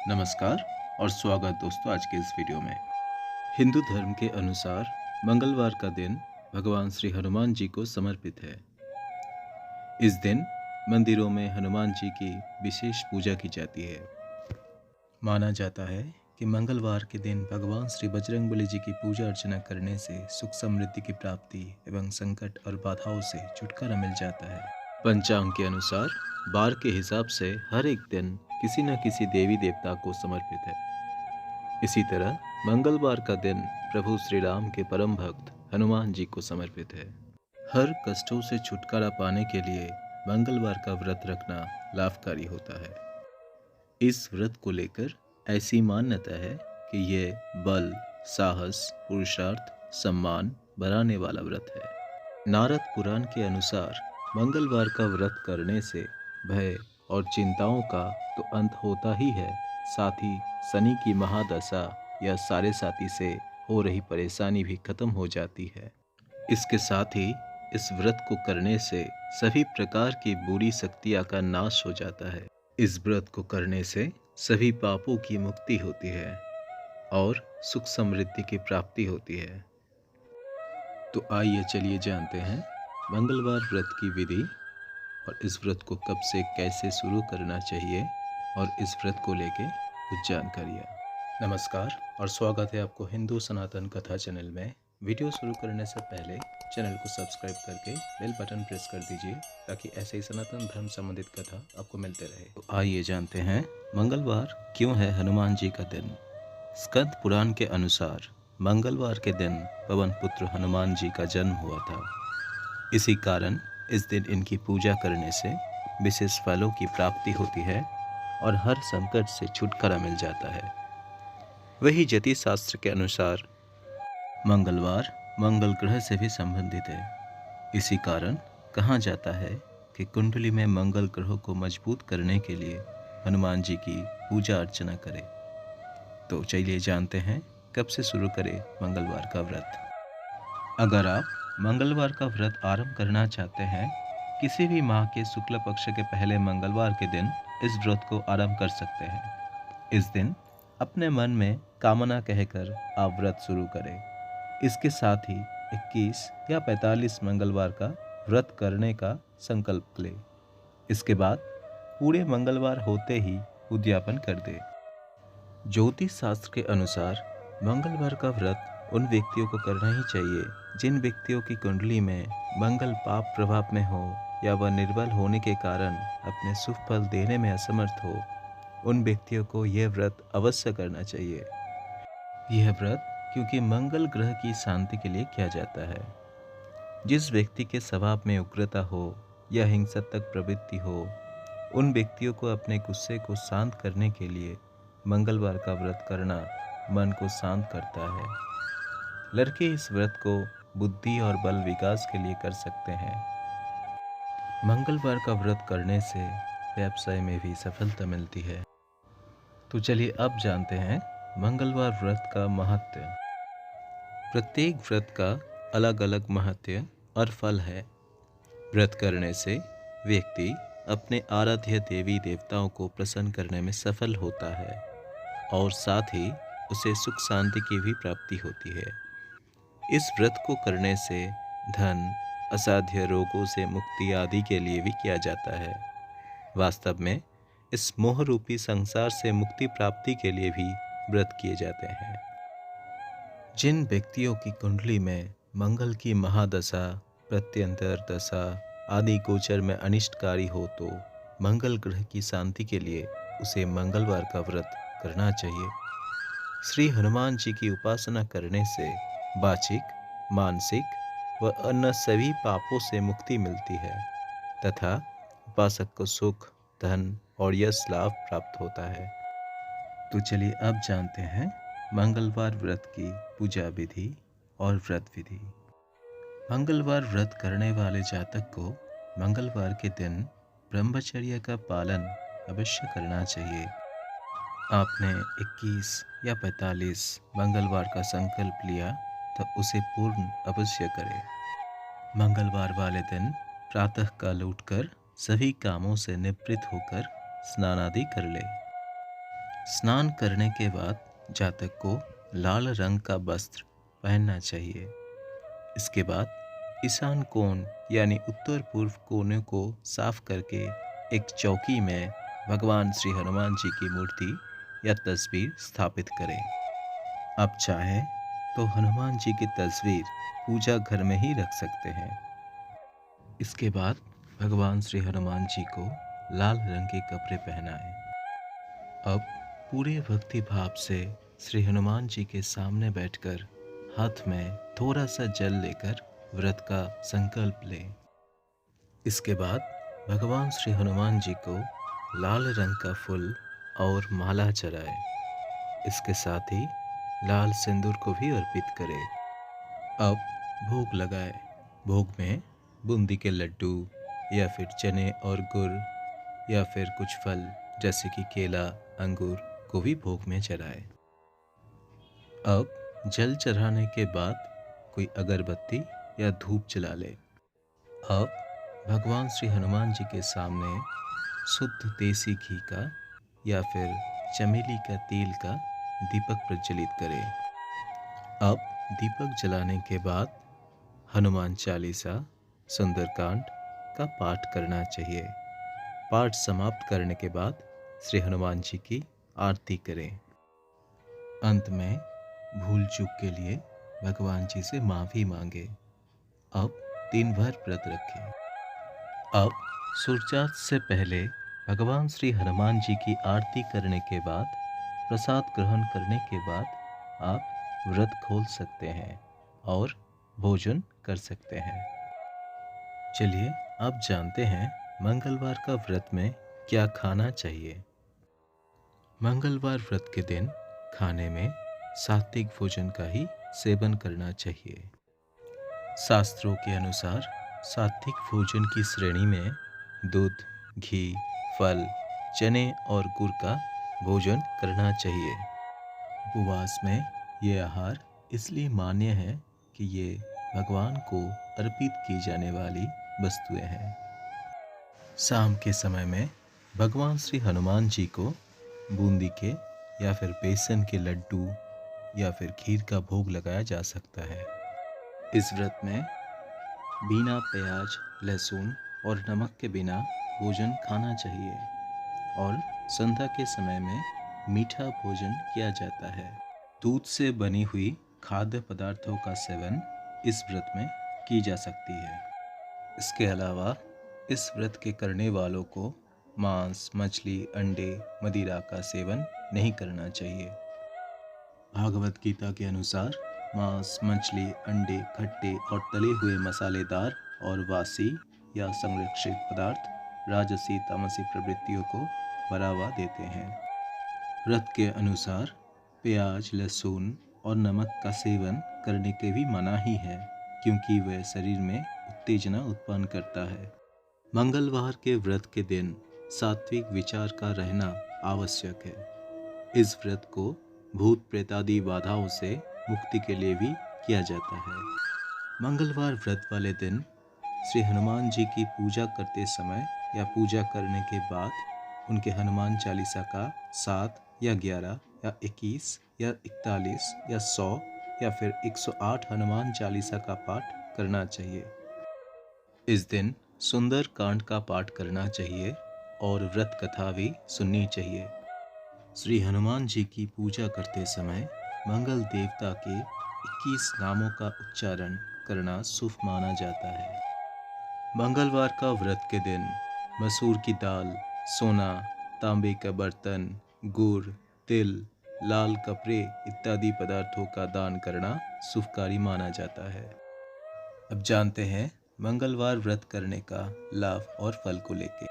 नमस्कार और स्वागत दोस्तों आज के इस वीडियो में। हिंदू धर्म के अनुसार मंगलवार का दिन भगवान श्री हनुमान जी को समर्पित है। इस दिन मंदिरों में हनुमान जी की विशेष पूजा की जाती है। माना जाता है कि मंगलवार के दिन भगवान श्री बजरंगबली जी की पूजा अर्चना करने से सुख समृद्धि की प्राप्ति एवं संकट और बाधाओं से छुटकारा मिल जाता है। पंचांग के अनुसार बार के हिसाब से हर एक दिन किसी न किसी देवी देवता को समर्पित है। इसी तरह मंगलवार का दिन प्रभु श्री राम के परम भक्त हनुमान जी को समर्पित है। हर कष्टों से छुटकारा पाने के लिए मंगलवार का व्रत रखना लाभकारी होता है। इस व्रत को लेकर ऐसी मान्यता है कि ये बल, साहस, पुरुषार्थ, सम्मान बढ़ाने वाला व्रत है। नारद पुराण के अनुसार मंगलवार का व्रत करने से भय और चिंताओं का तो अंत होता ही है, साथ ही शनि की महादशा या साढ़े साती से हो रही परेशानी भी खत्म हो जाती है। इसके साथ ही इस व्रत को करने से सभी प्रकार की बुरी शक्तियां का नाश हो जाता है। इस व्रत को करने से सभी पापों की मुक्ति होती है और सुख समृद्धि की प्राप्ति होती है। तो आइए चलिए जानते हैं मंगलवार व्रत की विधि और इस व्रत को कब से कैसे शुरू करना चाहिए और इस व्रत को लेके कुछ जानकारियाँ। नमस्कार और स्वागत है आपको हिंदू सनातन कथा चैनल में। वीडियो शुरू करने से पहले चैनल को सब्सक्राइब करके बेल बटन प्रेस कर दीजिए ताकि ऐसे ही सनातन धर्म संबंधित कथा आपको मिलते रहे। तो आइए जानते हैं मंगलवार क्यों है हनुमान जी का दिन। स्कंद पुराण के अनुसार मंगलवार के दिन पवन पुत्र हनुमान जी का जन्म हुआ था। इसी कारण इस दिन इनकी पूजा करने से विशेष फलों की प्राप्ति होती है और हर संकट से छुटकारा मिल जाता है। वही ज्योतिष शास्त्र के अनुसार मंगलवार मंगल ग्रह से भी संबंधित है। इसी कारण कहा जाता है कि कुंडली में मंगल ग्रह को मजबूत करने के लिए हनुमान जी की पूजा अर्चना करें। तो चलिए जानते हैं कब से शुरू करें मंगलवार का व्रत। अगर आप मंगलवार का व्रत आरंभ करना चाहते हैं, किसी भी माह के शुक्ल पक्ष के पहले मंगलवार के दिन इस व्रत को आरंभ कर सकते हैं। इस दिन अपने मन में कामना कहकर आप व्रत शुरू करें। इसके साथ ही 21 या 45 मंगलवार का व्रत करने का संकल्प लें। इसके बाद पूरे मंगलवार होते ही उद्यापन कर दें। ज्योतिष शास्त्र के अनुसार मंगलवार का व्रत उन व्यक्तियों को करना ही चाहिए जिन व्यक्तियों की कुंडली में मंगल पाप प्रभाव में हो या वह निर्बल होने के कारण अपने शुभ फल देने में असमर्थ हो। उन व्यक्तियों को यह व्रत अवश्य करना चाहिए। यह व्रत क्योंकि मंगल ग्रह की शांति के लिए किया जाता है। जिस व्यक्ति के स्वभाव में उग्रता हो या हिंसक प्रवृत्ति हो, उन व्यक्तियों को अपने गुस्से को शांत करने के लिए मंगलवार का व्रत करना मन को शांत करता है। लड़के इस व्रत को बुद्धि और बल विकास के लिए कर सकते हैं। मंगलवार का व्रत करने से व्यवसाय में भी सफलता मिलती है। तो चलिए अब जानते हैं मंगलवार व्रत का महत्व। प्रत्येक व्रत का अलग अलग महत्व और फल है। व्रत करने से व्यक्ति अपने आराध्य देवी देवताओं को प्रसन्न करने में सफल होता है और साथ ही उसे सुख शांति की भी प्राप्ति होती है। इस व्रत को करने से धन, असाध्य रोगों से मुक्ति आदि के लिए भी किया जाता है। वास्तव में इस मोह रूपी संसार से मुक्ति प्राप्ति के लिए भी व्रत किए जाते हैं। जिन व्यक्तियों की कुंडली में मंगल की महादशा, प्रत्यंतर दशा आदि गोचर में अनिष्टकारी हो तो मंगल ग्रह की शांति के लिए उसे मंगलवार का व्रत करना चाहिए। श्री हनुमान जी की उपासना करने से वाचिक, मानसिक व अन्य सभी पापों से मुक्ति मिलती है तथा उपासक को सुख, धन और यश लाभ प्राप्त होता है। तो चलिए अब जानते हैं मंगलवार व्रत की पूजा विधि और व्रत विधि। मंगलवार व्रत करने वाले जातक को मंगलवार के दिन ब्रह्मचर्य का पालन अवश्य करना चाहिए। आपने 21 या 45 मंगलवार का संकल्प लिया तो उसे पूर्ण अवश्य करें। मंगलवार वाले दिन प्रातःकाल उठकर सभी कामों से निवृत्त होकर स्नान आदि कर ले। स्नान करने के बाद जातक को लाल रंग का वस्त्र पहनना चाहिए। इसके बाद ईशान कोण यानी उत्तर पूर्व कोने को साफ करके एक चौकी में भगवान श्री हनुमान जी की मूर्ति या तस्वीर स्थापित करें। आप चाहें तो हनुमान जी की तस्वीर पूजा घर में ही रख सकते हैं। इसके बाद भगवान श्री हनुमान जी को लाल रंग के कपड़े पहनाएं। अब पूरे भक्ति भाव से श्री हनुमान जी के सामने बैठकर हाथ में थोड़ा सा जल लेकर व्रत का संकल्प लें। इसके बाद भगवान श्री हनुमान जी को लाल रंग का फूल और माला चढ़ाएं। इसके साथ ही लाल सिंदूर को भी अर्पित करें। अब भोग लगाएं। भोग में बूंदी के लड्डू या फिर चने और गुड़ या फिर कुछ फल जैसे कि केला, अंगूर को भी भोग में चढ़ाएं। अब जल चढ़ाने के बाद कोई अगरबत्ती या धूप जला ले। अब भगवान श्री हनुमान जी के सामने शुद्ध देसी घी का या फिर चमेली का तेल का दीपक प्रज्वलित करें। अब दीपक जलाने के बाद हनुमान चालीसा, सुंदरकांड का पाठ करना चाहिए। पाठ समाप्त करने के बाद श्री हनुमान जी की आरती करें। अंत में भूल चूक के लिए भगवान जी से माफ़ी मांगे। अब दिन भर व्रत रखें। अब सूर्यास्त से पहले भगवान श्री हनुमान जी की आरती करने के बाद प्रसाद ग्रहण करने के बाद आप व्रत खोल सकते हैं और भोजन कर सकते हैं। चलिए आप जानते हैं मंगलवार का व्रत में क्या खाना चाहिए। मंगलवार व्रत के दिन खाने में सात्विक भोजन का ही सेवन करना चाहिए। शास्त्रों के अनुसार सात्विक भोजन की श्रेणी में दूध, घी, फल, चने और गुड़ का भोजन करना चाहिए। उपवास में ये आहार इसलिए मान्य है कि ये भगवान को अर्पित की जाने वाली वस्तुएं हैं। शाम के समय में भगवान श्री हनुमान जी को बूंदी के या फिर बेसन के लड्डू या फिर खीर का भोग लगाया जा सकता है। इस व्रत में बिना प्याज, लहसुन और नमक के बिना भोजन खाना चाहिए और संध्या के समय में मीठा भोजन किया जाता है। दूध से बनी हुई खाद्य पदार्थों का सेवन इस व्रत में की जा सकती है। इसके अलावा इस व्रत के करने वालों को मांस, मछली, अंडे, मदिरा का सेवन नहीं करना चाहिए। भागवत गीता के अनुसार मांस, मछली, अंडे, खट्टे और तले हुए मसालेदार और वासी या संरक्षित पदार्थ राजसी तामसी प्रवृत्तियों को बढ़ावा देते हैं। व्रत के अनुसार प्याज, लहसुन और नमक का सेवन करने के भी मनाही है क्योंकि वह शरीर में उत्तेजना उत्पन्न करता है। मंगलवार के व्रत के दिन सात्विक विचार का रहना आवश्यक है। इस व्रत को भूत प्रेत आदि बाधाओं से मुक्ति के लिए भी किया जाता है। मंगलवार व्रत वाले दिन श्री हनुमान जी की पूजा करते समय या पूजा करने के बाद उनके हनुमान चालीसा का 7 या 11 या 21 या 41 या 100 या फिर 108 हनुमान चालीसा का पाठ करना चाहिए। इस दिन सुंदर कांड का पाठ करना चाहिए और व्रत कथा भी सुननी चाहिए। श्री हनुमान जी की पूजा करते समय मंगल देवता के 21 नामों का उच्चारण करना शुभ माना जाता है। मंगलवार का व्रत के दिन मसूर की दाल, सोना, तांबे का बर्तन, गुड़, तिल, लाल कपड़े इत्यादि पदार्थों का दान करना शुभकारी माना जाता है। अब जानते हैं मंगलवार व्रत करने का लाभ और फल को लेकर।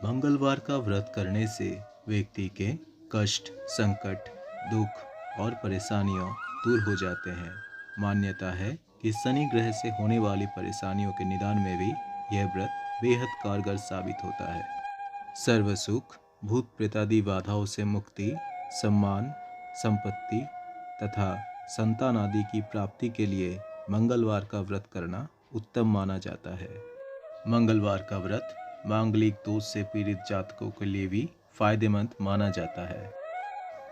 मंगलवार का व्रत करने से व्यक्ति के कष्ट, संकट, दुख और परेशानियां दूर हो जाते हैं। मान्यता है कि शनि ग्रह से होने वाली परेशानियों के निदान में भी यह व्रत बेहद कारगर साबित होता है। सर्व सुख, भूत प्रेतादि बाधाओं से मुक्ति, सम्मान, संपत्ति तथा संतान आदि की प्राप्ति के लिए मंगलवार का व्रत करना उत्तम माना जाता है। मंगलवार का व्रत मांगलिक दोष से पीड़ित जातकों के लिए भी फायदेमंद माना जाता है।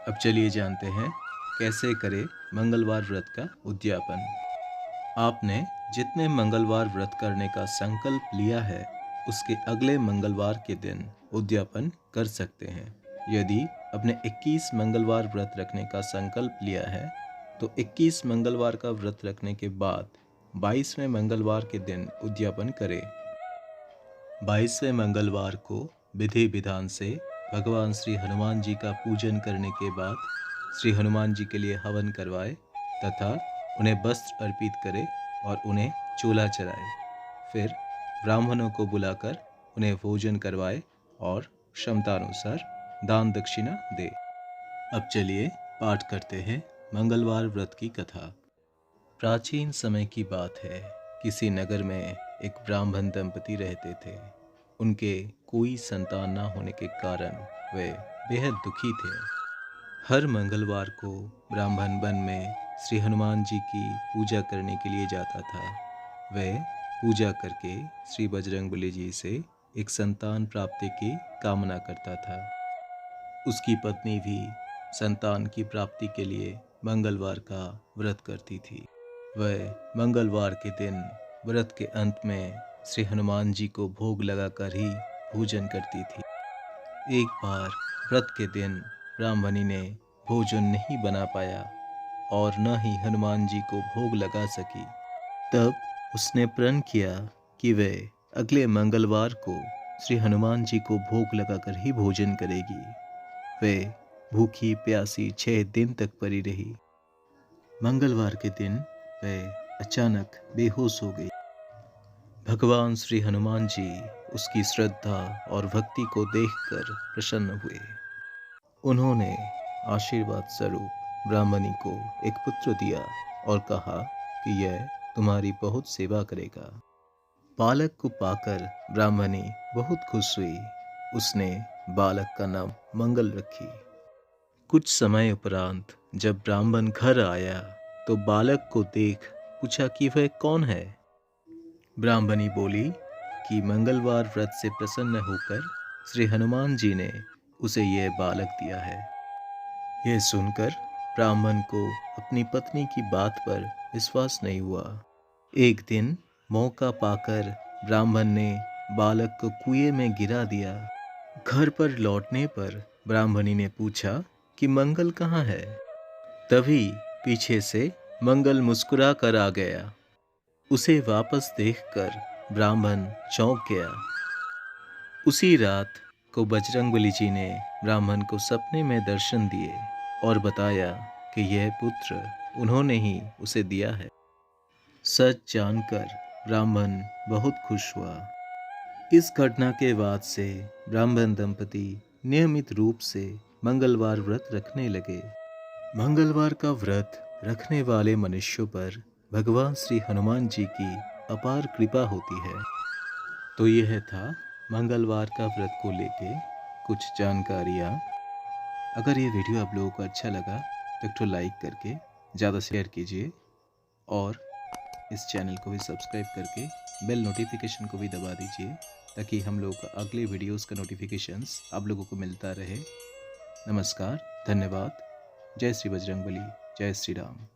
अब चलिए जानते हैं कैसे करें मंगलवार व्रत का उद्यापन। आपने जितने मंगलवार व्रत करने का संकल्प लिया है उसके अगले मंगलवार के दिन उद्यापन कर सकते हैं। यदि आपने 21 मंगलवार व्रत रखने का संकल्प लिया है तो 21 मंगलवार का व्रत रखने के बाद 22वें मंगलवार के दिन उद्यापन करें। 22वें मंगलवार को विधि विधान से भगवान श्री हनुमान जी का पूजन करने के बाद श्री हनुमान जी के लिए हवन करवाए तथा उन्हें वस्त्र अर्पित करे और उन्हें चूल्हा चढ़ाए। फिर ब्राह्मणों को बुलाकर उन्हें भोजन करवाए और क्षमतानुसार दान दक्षिणा दे। अब चलिए पाठ करते हैं मंगलवार व्रत की कथा। प्राचीन समय की बात है, किसी नगर में एक ब्राह्मण दंपति रहते थे। उनके कोई संतान न होने के कारण वे बेहद दुखी थे। हर मंगलवार को ब्राह्मण वन में श्री हनुमान जी की पूजा करने के लिए जाता था। वह पूजा करके श्री बजरंगबली जी से एक संतान प्राप्ति की कामना करता था। उसकी पत्नी भी संतान की प्राप्ति के लिए मंगलवार का व्रत करती थी। वह मंगलवार के दिन व्रत के अंत में श्री हनुमान जी को भोग लगाकर ही भोजन करती थी। एक बार व्रत के दिन ब्राह्मणी ने भोजन नहीं बना पाया और न ही हनुमान जी को भोग लगा सकी। तब उसने प्रण किया कि वह अगले मंगलवार को श्री हनुमान जी को भोग लगाकर ही भोजन करेगी। वह भूखी प्यासी 6 दिन तक पड़ी रही। मंगलवार के दिन वह अचानक बेहोश हो गई। भगवान श्री हनुमान जी उसकी श्रद्धा और भक्ति को देखकर प्रसन्न हुए। उन्होंने आशीर्वाद स्वरूप ब्राह्मणी को एक पुत्र दिया और कहा कि यह तुम्हारी बहुत सेवा करेगा। बालक को पाकर ब्राह्मणी बहुत खुश हुई। उसने बालक का नाम मंगल रखी। कुछ समय उपरांत जब ब्राह्मण घर आया तो बालक को देख पूछा कि वह कौन है। ब्राह्मणी बोली कि मंगलवार व्रत से प्रसन्न होकर श्री हनुमान जी ने उसे यह बालक दिया है। यह सुनकर ब्राह्मण को अपनी पत्नी की बात पर विश्वास नहीं हुआ। एक दिन मौका पाकर ब्राह्मण ने बालक को कुएं में गिरा दिया। घर पर लौटने पर ब्राह्मणी ने पूछा कि मंगल कहाँ है। तभी पीछे से मंगल मुस्कुरा कर आ गया। उसे वापस देखकर ब्राह्मण चौंक गया। उसी रात को बजरंगबली जी ने ब्राह्मण को सपने में दर्शन दिए और बताया कि यह पुत्र उन्होंने ही उसे दिया है। सच जानकर ब्राह्मण बहुत खुश हुआ। इस घटना के बाद से ब्राह्मण दंपति नियमित रूप से मंगलवार व्रत रखने लगे। मंगलवार का व्रत रखने वाले मनुष्यों पर भगवान श्री हनुमान जी की अपार कृपा होती है। तो यह था मंगलवार का व्रत को लेके कुछ जानकारियाँ। अगर ये वीडियो आप लोगों को अच्छा लगा तो एक लाइक करके ज़्यादा शेयर कीजिए और इस चैनल को भी सब्सक्राइब करके बेल नोटिफिकेशन को भी दबा दीजिए ताकि हम लोगों का अगले वीडियोस का नोटिफिकेशंस आप लोगों को मिलता रहे। नमस्कार, धन्यवाद। जय श्री बजरंगबली, जय श्री राम।